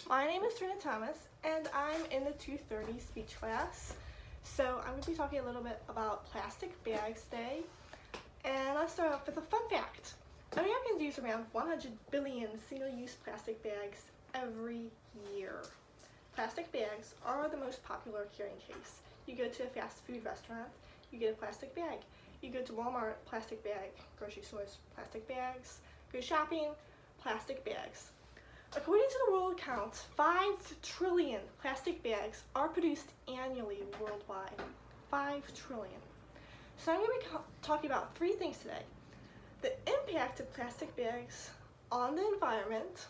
My name is Serena Thomas, and I'm in the 230 speech class. So I'm going to be talking a little bit about plastic bags today. And let's start off with a fun fact. Americans use around 100 billion single-use plastic bags every year. Plastic bags are the most popular carrying case. You go to a fast food restaurant, you get a plastic bag. You go to Walmart, plastic bag. Grocery stores, plastic bags. Go shopping, plastic bags. According to the World Count, 5 trillion plastic bags are produced annually worldwide. 5 trillion. So I'm going to be talking about 3 things today. The impact of plastic bags on the environment,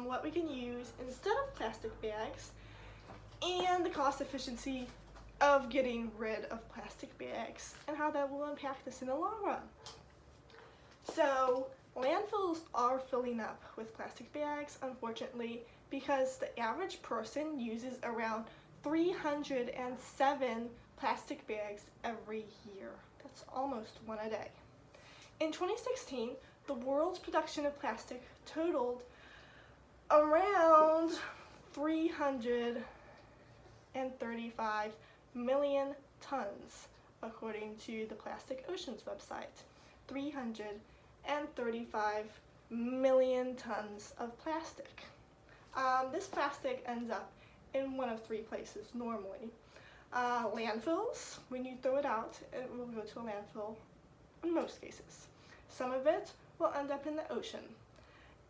what we can use instead of plastic bags, and the cost efficiency of getting rid of plastic bags and how that will impact us in the long run. So landfills are filling up with plastic bags, unfortunately, because the average person uses around 307 plastic bags every year. That's almost one a day. In 2016, the world's production of plastic totaled around 335 million tons, according to the Plastic Oceans website. 335 million tons of plastic. This plastic ends up in one of 3 places normally. Landfills, when you throw it out, it will go to a landfill in most cases. Some of it will end up in the ocean.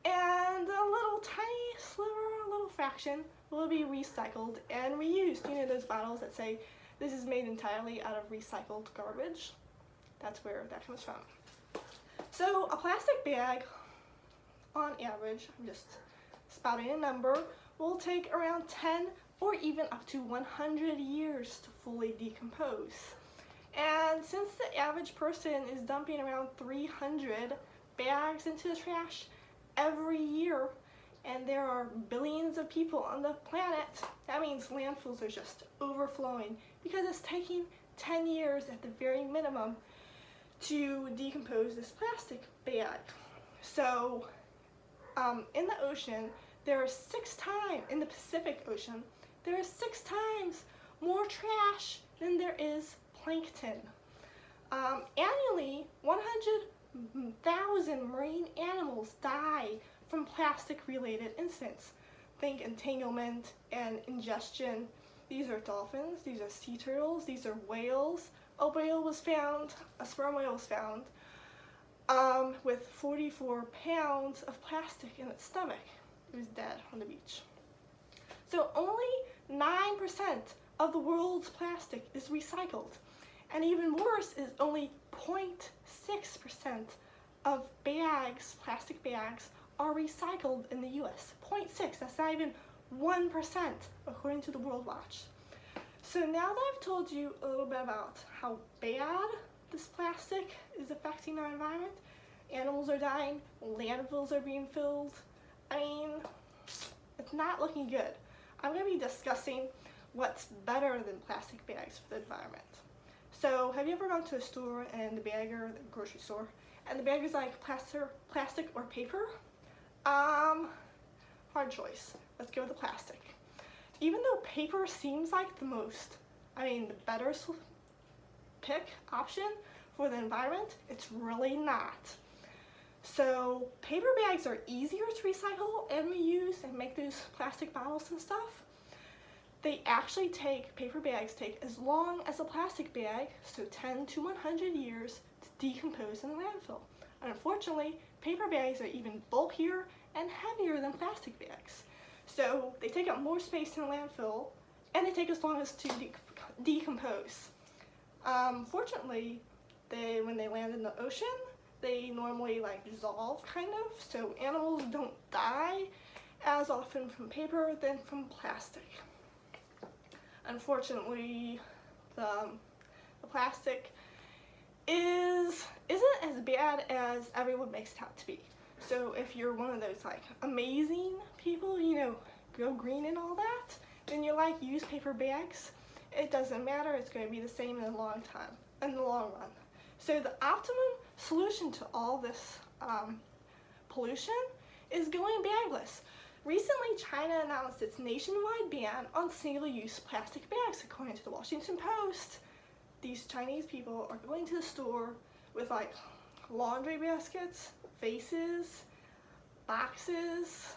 And a little tiny sliver, a little fraction, will be recycled and reused. You know those bottles that say this is made entirely out of recycled garbage? That's where that comes from. So a plastic bag, on average, I'm just spouting a number, will take around 10 or even up to 100 years to fully decompose. And since the average person is dumping around 300 bags into the trash every year, and there are billions of people on the planet, that means landfills are just overflowing because it's taking 10 years at the very minimum to decompose this plastic bag. So in the ocean, there are 6 times, in the Pacific Ocean, there are 6 times more trash than there is plankton. Annually, 100,000 marine animals die from plastic-related incidents. Think entanglement and ingestion. These are dolphins, these are sea turtles, these are whales. A whale was found, a sperm whale was found, with 44 pounds of plastic in its stomach. It was dead on the beach. So only 9% of the world's plastic is recycled. And even worse is only 0.6% of bags, plastic bags, are recycled in the US. 0.6, that's not even 1%, according to the World Watch. So now that I've told you a little bit about how bad this plastic is affecting our environment, animals are dying, landfills are being filled, I mean, it's not looking good. I'm going to be discussing what's better than plastic bags for the environment. So have you ever gone to a store and the bagger, the grocery store, and the bagger's like plastic or paper? Hard choice. Let's go with the plastic. Even though paper seems like the better pick option for the environment, it's really not. So paper bags are easier to recycle and reuse and make those plastic bottles and stuff. Paper bags take as long as a plastic bag, so 10 to 100 years to decompose in the landfill. Unfortunately, paper bags are even bulkier and heavier than plastic bags. So they take up more space in the landfill and they take as long as to decompose. Fortunately, when they land in the ocean, they normally dissolve kind of, so animals don't die as often from paper than from plastic. Unfortunately, the plastic isn't as bad as everyone makes it out to be. So if you're one of those amazing people, go green and all that, then you use paper bags. It doesn't matter, it's going to be the same in the long run. So the optimum solution to all this pollution is going bagless. Recently, China announced its nationwide ban on single-use plastic bags, according to the Washington Post. These Chinese people are going to the store with like laundry baskets, vases, boxes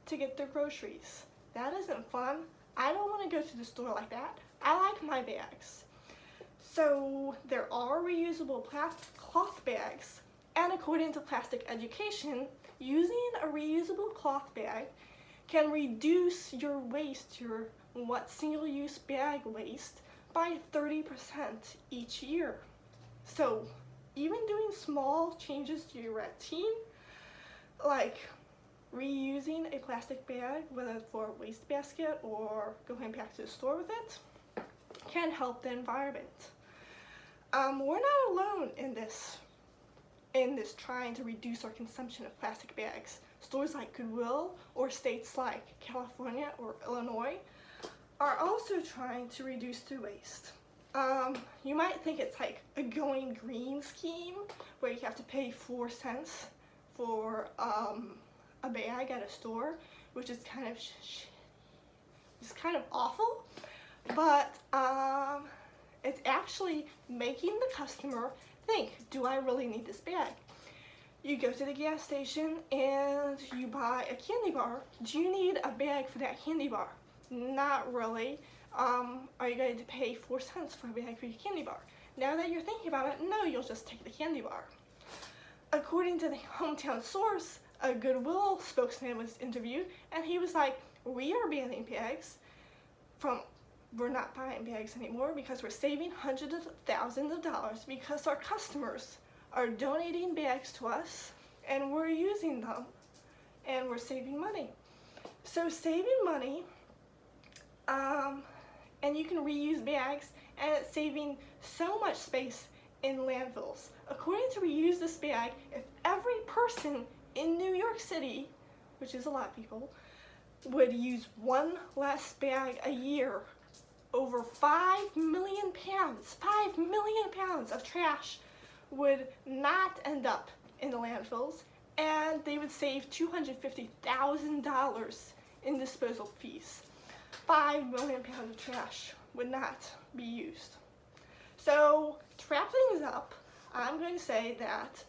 to get their groceries. That isn't fun. I don't want to go to the store like that. I like my bags. So there are reusable cloth bags, and according to Plastic Education, using a reusable cloth bag can reduce your waste, your single-use bag waste, by 30% each year. So even doing small changes to your routine, like reusing a plastic bag, whether for a waste basket or going back to the store with it, can help the environment. We're not alone in this trying to reduce our consumption of plastic bags. Stores like Goodwill or states like California or Illinois are also trying to reduce their waste. You might think it's like a going green scheme where you have to pay 4 cents for a bag at a store, which is kind of awful, but it's actually making the customer think, do I really need this bag? You go to the gas station and you buy a candy bar. Do you need a bag for that candy bar? Not really. Are you going to pay 4 cents for a bag for your candy bar? Now that you're thinking about it, no, you'll just take the candy bar. According to the Hometown Source, a Goodwill spokesman was interviewed, and he was like, we are banning bags we're not buying bags anymore because we're saving hundreds of thousands of dollars because our customers are donating bags to us and we're using them and we're saving money. So saving money, and you can reuse bags, and it's saving so much space in landfills. According to Reuse This Bag, if every person in New York City, which is a lot of people, would use one less bag a year, over 5 million pounds of trash would not end up in the landfills, and they would save $250,000 in disposal fees. 5 million pounds of trash would not be used. So to wrap things up, I'm going to say that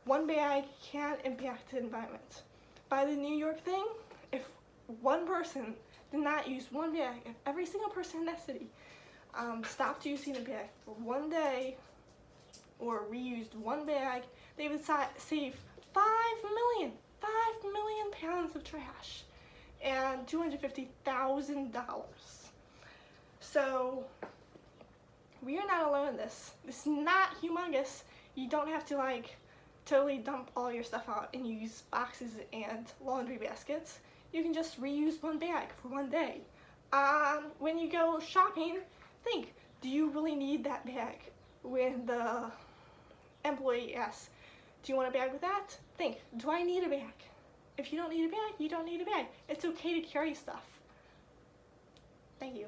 one bag can impact the environment. By the New York thing, if one person did not use one bag, if every single person in that city stopped using a bag for one day or reused one bag, they would save 5 million pounds of trash and $250,000. So we are not alone in this. This is not humongous. You don't have to like totally dump all your stuff out and use boxes and laundry baskets. You can just reuse one bag for one day. When you go shopping, think, do you really need that bag? When the employee asks, do you want a bag with that? Think, do I need a bag? If you don't need a bag, you don't need a bag. It's okay to carry stuff. Thank you.